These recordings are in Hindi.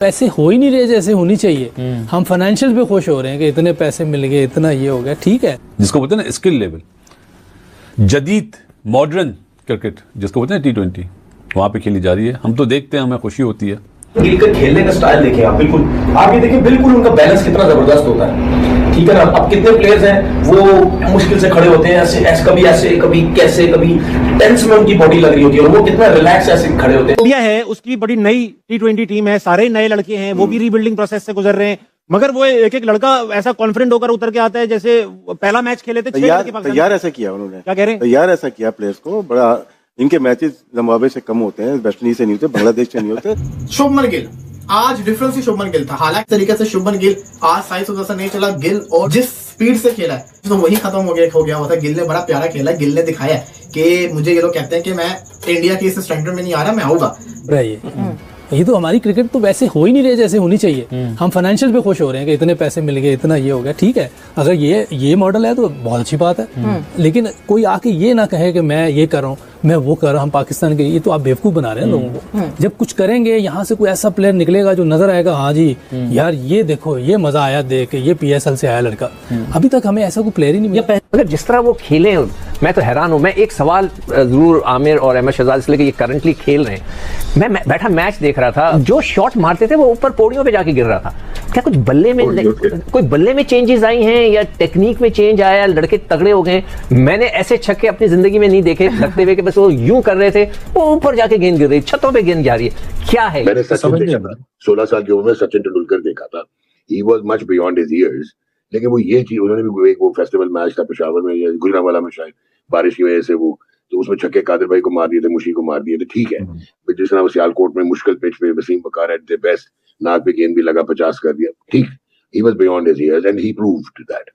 पैसे हो ही नहीं रहे जैसे होनी चाहिए। हम फाइनेंशियल पे खुश हो रहे हैं कि इतने पैसे मिल गए, इतना ये हो गया, ठीक है। जिसको बोलते हैं ना स्किल लेवल, जदीद मॉडर्न क्रिकेट जिसको बोलते हैं T20, वहां पे खेली जा रही है। हम तो देखते हैं, हमें खुशी होती है। गिल का खेलने का स्टाइल देखिए आप, बिल्कुल आप ये देखिए, बिल्कुल उनका बैलेंस कितना जबरदस्त होता है, ठीक है ना। अब कितने प्लेयर्स हैं वो मुश्किल से खड़े होते हैं, ऐसे कभी ऐसे, कभी कैसे, कभी टेंस में उनकी बॉडी लग रही होती है, और वो कितना रिलैक्स ऐसे खड़े होते हैं। इंडिया है, उसकी बड़ी नई T20 टीम है, सारे नए लड़के हैं, वो भी रीबिल्डिंग प्रोसेस से गुजर रहे हैं, मगर वो एक एक लड़का ऐसा कॉन्फिडेंट होकर उतर के आता है जैसे पहला मैच खेले थे। तैयार ऐसा किया उन्होंने, क्या कह रहे हैं, तैयार ऐसा किया प्लेयर्स को। बड़ा इनके मैचेस जिम्बाब्वे से कम होते हैं, वेस्ट इंडीज से नहीं होते, बांग्लादेश से नहीं होते। शुभमन गिल आज डिफरेंस ही शुभमन गिल था। हालांकि तरीके से शुभमन गिल आज साई सुदर्शन नहीं चला, गिल और जिस स्पीड से खेला है तो वही खत्म हो गया हुआ था। गिल ने बड़ा प्यारा खेला, गिल ने दिखाया कि मुझे ये लोग कहते हैं कि मैं इंडिया के इस स्टैंडर्ड में नहीं आ रहा, मैं आऊंगा। ये तो हमारी क्रिकेट तो वैसे हो ही नहीं रहे जैसे होनी चाहिए। हम फाइनेंशियल पे खुश हो रहे हैं कि इतने पैसे मिल गए, इतना ये हो गया, ठीक है। अगर ये मॉडल है तो बहुत अच्छी बात है, लेकिन कोई आके ये ना कहे कि मैं ये कर रहा हूँ, मैं वो कर रहा हूँ, हम पाकिस्तान के, ये तो आप बेवकूफ बना रहे हैं लोगों को। जब कुछ करेंगे यहाँ से कोई ऐसा प्लेयर निकलेगा जो नजर आएगा, हाँ जी यार ये देखो, ये मजा आया देख के, ये PSL से आया लड़का। अभी तक हमें ऐसा कोई प्लेयर ही नहीं मिला। अगर जिस तरह वो खेले, मैं तो हैरान हूँ। मैं एक सवाल जरूर आमिर और अहमद शहजाद, इसलिए कि ये करंटली खेल रहे हैं, मैं बैठा मैच देख रहा था, जो शॉट मारते थे वो ऊपर पौड़ियों पे जाके गिर रहा था। क्या कुछ बल्ले में चेंजेस आई हैं या टेक्निक में चेंज आया, लड़के तगड़े हो गए? मैंने ऐसे छक्के अपनी जिंदगी में नहीं देखे लगते हुए कि बस वो यूं कर रहे थे, वो ऊपर जाके गेंद गिर रही, छतों पे गेंद जा रही है। क्या है? मैंने 16 साल की उम्र में सचिन तेंदुलकर देखा था, he was much beyond his years. लेकिन वो ये चीज, उन्होंने भी वो फेस्टिवल मैच था पेशावर में या गुजरांवाला में, शायद बारिश की वजह से वो, तो उसमें छक्के कादिर भाई को मार दिए थे, मुशी को मार दिए थे, ठीक है। जिस तरह सियालकोट में मुश्किल पिच पे वसीम बकार एट द बेस्ट, नाक पे गेंद भी लगा, 50 कर दिया, ठीक। He was beyond his years and he proved that,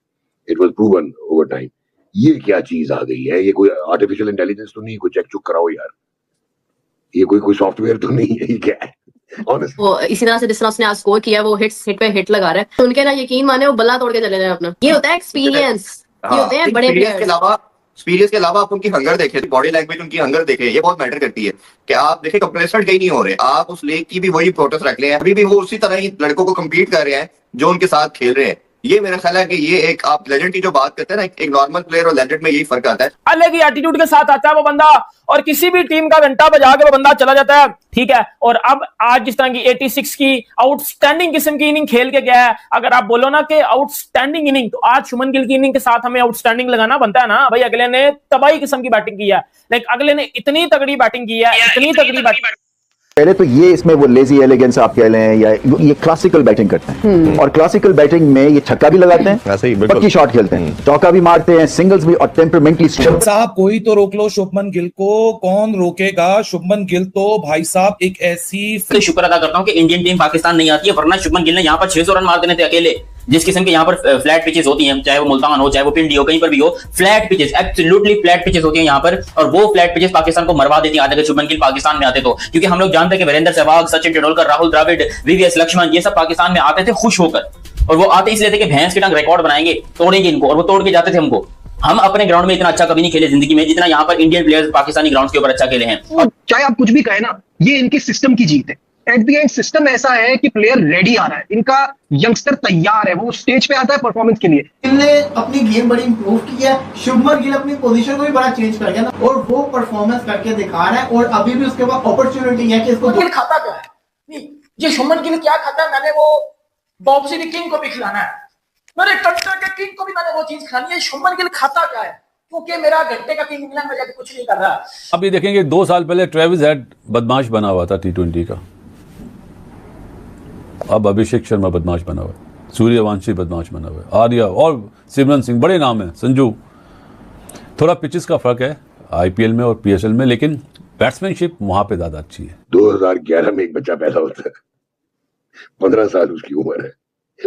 it was proven over time. ये क्या चीज आ गई है? ये कोई आर्टिफिशियल इंटेलिजेंस तो नहीं, कोई चेक चुक कराओ यार, ये कोई सॉफ्टवेयर तो नहीं है, ये क्या है? वो इसी तरह से जिस तरह उसने आज स्कोर किया, वो हिट पे हिट लगा रहा है, तो उनके ना यकीन माने वो बल्ला तोड़ के चले जाए अपना। ये होता है एक्सपीरियंस, ये होते हैं बड़े प्लेयर्स। एक्सपीरियंस के अलावा आप उनकी हंगर देखें, बॉडी लैंग्वेज उनकी हंगर देखें, ये बहुत मैटर करती है कि आप देखें कंप्लेसेंट कहीं नहीं हो रहे, आप उस लीग की भी वही प्रोटेस्ट रख ले हैं, अभी भी वो उसी तरह ही लड़कों को कम्पीट कर रहे हैं जो उनके साथ खेल रहे हैं। ये मेरा ख्याल है कि ये एक, आप लेजेंड की जो बात करते हैं ना, एक नॉर्मल प्लेयर और लेजेंड में यही फर्क आता है। अलग ही एटीट्यूड के साथ आता है वो बंदा, और किसी भी टीम का घंटा बजा के वो बंदा चला जाता है, ठीक है। और अब आज जिस तरह की 86 की आउटस्टैंडिंग किस्म की इनिंग खेल के गया है, अगर आप बोलो ना कि आउटस्टैंडिंग इनिंग, तो आज शुभमन गिल की इनिंग के साथ हमें आउटस्टैंडिंग लगाना बनता है ना भाई। अगले ने तबाही किस्म की बैटिंग की है, लेकिन अगले ने इतनी तगड़ी बैटिंग की है, इतनी तगड़ी बैटिंग। पहले तो ये इसमें वो लेजी एलिगेंस आप कह लें, या ये क्लासिकल बैटिंग करते हैं, और क्लासिकल बैटिंग में ये छक्का भी लगाते हैं, पक्की शॉट खेलते हैं, चौका भी मारते हैं, सिंगल्स भी, और टेम्परामेंटली साहब कोई तो रोक लो शुभमन गिल को, कौन रोकेगा? शुभमन गिल तो भाई साहब एक ऐसी, शुक्र अदा करता हूँ कि इंडियन टीम पाकिस्तान नहीं आती है, वरना शुभमन गिल ने यहाँ पर 600 रन मार देने थे अकेले। जिस किस्म के यहाँ पर फ्लैट पिचेस होती हैं, चाहे वो मुल्तान हो, चाहे वो पिंडी हो, कहीं पर भी हो, flat pitches, absolutely flat pitches होती हैं यहाँ पर, और वो फ्लैट पिचेस पाकिस्तान को मरवा देती हैं अगर शुभमन गिल पाकिस्तान में आते तो। क्योंकि हम लोग जानते हैं कि वीरेंद्र सहवाग, सचिन तेंदुलकर, राहुल द्रविड़, VVS लक्ष्मण, ये सब पाकिस्तान में आते थे खुश होकर, और वो आते इसलिए थे कि भैंस की टांग रिकॉर्ड बनाएंगे, तोड़ेंगे इनको, और वो तोड़ के जाते थे हमको। हम अपने ग्राउंड में इतना अच्छा कभी नहीं खेले जिंदगी में जितना यहाँ पर इंडियन प्लेयर्स पाकिस्तानी ग्राउंड के ऊपर अच्छा खेले हैं। और चाहे आप कुछ भी कहें ना, ये इनके सिस्टम की जीत है। एट द एंड सिस्टम ऐसा है कि प्लेयर रेडी आ रहा है, इनका यंगस्टर तैयार है, वो स्टेज पे आता है परफॉर्मेंस के लिए। इनने अपनी गेम बड़ी इंप्रूव की है, शुभमन गिल अपनी पोजीशन को भी बड़ा चेंज कर गया ना, और वो परफॉर्मेंस करके दिखा रहा है, और अभी भी उसके पास अपॉर्चुनिटी है कि इसको खाता क्या है, ये शुभमन गिल क्या खाता है, मैंने वो बॉब सिटी किंग को भी खिलाना है, मेरे कंट्री के किंग को भी मैंने वो चीज खिलानी है। शुभमन गिल खाता क्या है, क्योंकि मेरा घंटे का किंग इंग्लैंड में जाके कुछ नहीं कर रहा। अब ये देखेंगे 2 साल पहले ट्रेविस हेड बदमाश बना हुआ था T20 का, अब अभिषेक शर्मा बदमाश बना हुआ है, सूर्यवंशी बदमाश बना हुआ है, आर्या और सिमरन सिंह बड़े नाम है, संजू। थोड़ा पिचेस का फर्क है IPL में और PSL में, लेकिन बैट्समैनशिप वहां पे ज्यादा अच्छी है। 2011 में एक बच्चा पैदा होता है, 15 साल उसकी उम्र है,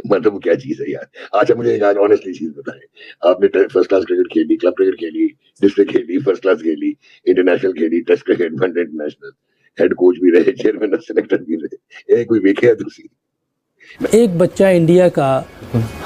मतलब क्या चीज है यार। अच्छा मुझे एक आज ऑनेस्टली चीज बताएं, आपने फर्स्ट क्लास क्रिकेट खेली, क्लब क्रिकेट खेली, डिस्ट्रिक्ट खेली, फर्स्ट क्लास खेली, इंटरनेशनल खेली, test cricket, one day international, head coach भी रहे, चेयरमैन और सिलेक्टर भी रहे, कोई देखे दूसरी। एक बच्चा इंडिया का,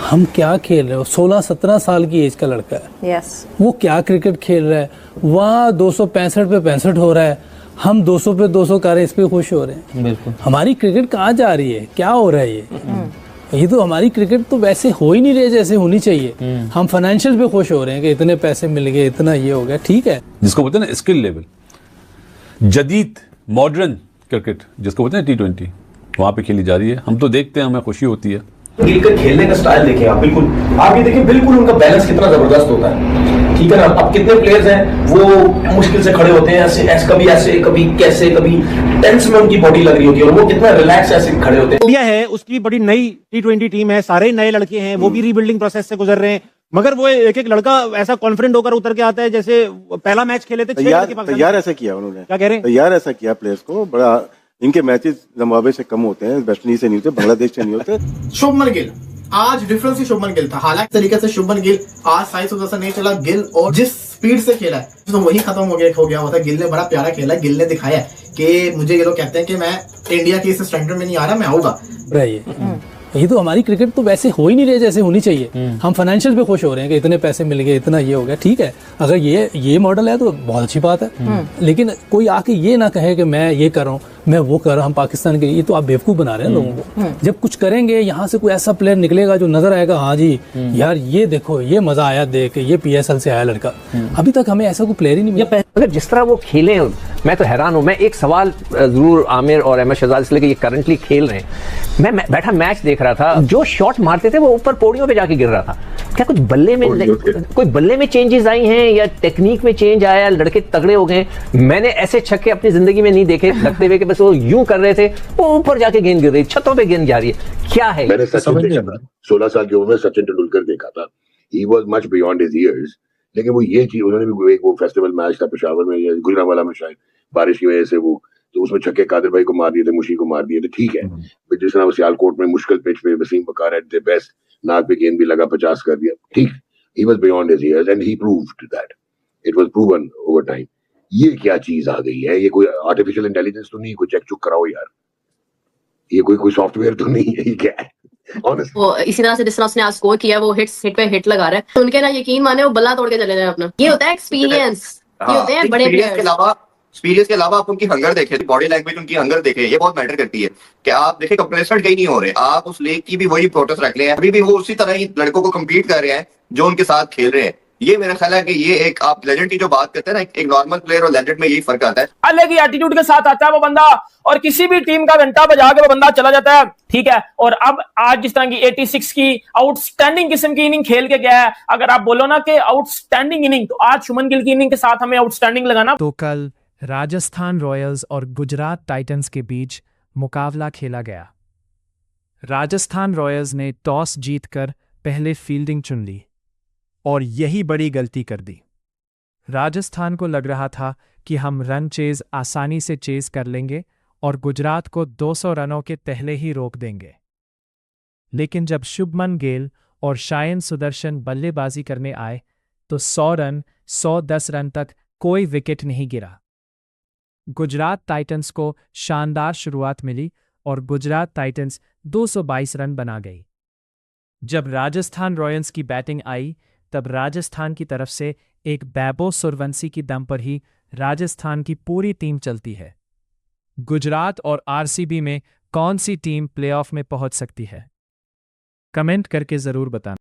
हम क्या खेल रहे हो, 16-17 साल की एज का लड़का है, वो क्या क्रिकेट खेल रहा है, वहाँ 265 पे 65 हो रहा है, हम 200 पे 200 कर रहे हैं, इस पे खुश हो रहे हैं। बिल्कुल। हमारी क्रिकेट कहाँ जा रही है, क्या हो रहा है ये तो हमारी क्रिकेट तो वैसे हो ही नहीं रही जैसे होनी चाहिए। हम फाइनेंशियल पे खुश हो रहे हैं कि इतने पैसे मिल गए, इतना ये हो गया, ठीक है। जिसको बोलते हैं ना स्किल लेवल, जदीद मॉडर्न क्रिकेट जिसको बोलते हैं T20, वहाँ पे खेली जा रही है। हम तो देखते हैं, हमें खुशी होती है। गिल का खेलने का स्टाइल देखें आप, बिल्कुल आप ये देखिए, बिल्कुल उनका बैलेंस कितना जबरदस्त होता है, ठीक है ना। अब कितने प्लेयर्स हैं वो मुश्किल से खड़े होते हैं, कभी ऐसे कभी कैसे, कभी टेंस में उनकी बॉडी लग रही होती है, और वो कितना रिलैक्स ऐसे खड़े होते हैं। इंडिया है, उसकी बड़ी नई T20 टीम है, सारे नए लड़के हैं, वो भी रीबिल्डिंग प्रोसेस से गुजर रहे हैं। मगर वो एक एक लड़का ऐसा कॉन्फिडेंट होकर उतर के आता है जैसे पहला मैच खेले थे। तैयार ऐसा किया उन्होंने, क्या कह रहे हैं, तैयार ऐसा किया प्लेयर्स को। बड़ा इनके मैचेस जिम्बाब्वे से कम होते हैं, वेस्ट इंडीज से नहीं होते, बांग्लादेश से नहीं होते। शुभमन गिल, आज डिफरेंस ही शुभमन गिल था। हालांकि तरीके से शुभमन गिल आज साई सुदर्शन नहीं चला, गिल और जिस स्पीड से खेला है तो वही खत्म हो गया हुआ था। गिल ने बड़ा प्यारा खेला, गिल ने दिखाया कि मुझे ये लोग कहते हैं कि मैं इंडिया के इस स्टैंडर्ड में नहीं आ रहा, मैं आऊंगा। ये तो हमारी क्रिकेट तो वैसे हो ही नहीं रही जैसे होनी चाहिए। हम फाइनेंशियल पे खुश हो रहे हैं कि इतने पैसे मिल गए, इतना ये हो गया, ठीक है। अगर ये मॉडल है तो बहुत अच्छी बात है, लेकिन कोई आके ये ना कहे कि मैं ये कर रहा हूँ, मैं वो कर रहा हूँ, हम पाकिस्तान के, ये तो आप बेवकूफ बना रहे हैं लोगों को। जब कुछ करेंगे यहाँ से कोई ऐसा प्लेयर निकलेगा जो नजर आएगा, हाँ जी यार ये देखो, ये मजा आया देख, ये PSL से आया लड़का। अभी तक हमें ऐसा कोई प्लेयर ही नहीं मिला। अगर जिस तरह वो खेले, मैं तो हैरान हूँ। मैं एक सवाल जरूर आमिर और अहमद शहजाद, इसलिए कि ये करंटली खेल रहे हैं। मैं बैठा मैच देख रहा था, जो शॉट मारते थे वो ऊपर पौड़ियों पे जाके गिर रहा था। क्या कुछ बल्ले में चेंजेस आई हैं या टेक्निक में चेंज आया, लड़के तगड़े हो गए? मैंने ऐसे छक्के अपनी जिंदगी में नहीं देखे लगते हुए कि बस वो यूं कर रहे थे, वो ऊपर जाके गेंद गिर रही, छतों पे गेंद जा रही है। क्या है? मैंने सचिन देखा था, 16 साल की उम्र में सचिन तेंदुलकर देखा था। He was much beyond his years, लेकिन वो ये चीज, उन्होंने भी एक वो फेस्टिवल मैच था पेशावर में या गुजरांवाला में, शायद बारिश की वजह से वो, तो उसमें छक्के कादिर भाई को मार दिए थे, मुशी को मार दिए थे, ठीक है। जिस तरह सियालकोट में मुश्किल पिच पे वसीम बकार एट द बेस्ट, नाक पे गेंद भी लगा, 50 कर दिया, ठीक। He was beyond his years and he proved that, it was proven over time. ये क्या चीज आ गई है? ये कोई आर्टिफिशियल इंटेलिजेंस तो नहीं, कोई चेक चुक कराओ यार, ये कोई सॉफ्टवेयर तो नहीं है, ये क्या है? वो इसी तरह से जिस तरह उसने आज स्कोर किया, वो हिट पे हिट लगा रहा है, उनके ना यकीन माने वो बल्ला तोड़ के चले जाए अपना। ये होता है एक्सपीरियंस, ये होते हैं बड़े प्लेयर्स। एक्सपीरियंस के अलावा आप उनकी हंगर देखें, बॉडी लैंग्वेज उनकी हंगर देखें, ये बहुत मैटर करती है। कि आप देखें कंप्लेसेंट कहीं नहीं हो रहे, आप उस लीग की भी वही प्रोटेस्ट रख ले हैं, अभी भी वो उसी तरह ही लड़कों को कम्पीट कर रहे हैं जो उनके साथ खेल रहे हैं। ये मेरा ख्याल है कि ये एक, आप लेजेंड की जो बात करते हैं ना, एक नॉर्मल प्लेयर और लेजेंड में यही फर्क आता है। अलग ही एटीट्यूड के साथ आता है वो बंदा, और किसी भी टीम का घंटा बजा के वो बंदा चला जाता है, ठीक है। और अब आज जिस तरह की 86 की आउटस्टैंडिंग किस्म की इनिंग खेल के गया है, अगर आप बोलो ना कि आउटस्टैंडिंग इनिंग, तो आज शुभमन गिल की इनिंग के साथ हमें आउटस्टैंडिंग लगाना। तो कल राजस्थान रॉयल्स और गुजरात टाइटंस के बीच मुकाबला खेला गया। राजस्थान रॉयल्स ने टॉस जीतकर पहले फील्डिंग चुन ली और यही बड़ी गलती कर दी। राजस्थान को लग रहा था कि हम रन चेज आसानी से चेज कर लेंगे और गुजरात को 200 रनों के पहले ही रोक देंगे। लेकिन जब शुभमन गिल और साई सुदर्शन बल्लेबाजी करने आए तो 100 रन, 110 रन तक कोई विकेट नहीं गिरा। गुजरात टाइटंस को शानदार शुरुआत मिली और गुजरात टाइटंस 222 रन बना गई। जब राजस्थान रॉयल्स की बैटिंग आई तब राजस्थान की तरफ से एक बैबो सूर्यवंशी की दम पर ही राजस्थान की पूरी टीम चलती है। गुजरात और RCB में कौन सी टीम प्लेऑफ में पहुंच सकती है? कमेंट करके जरूर बताना।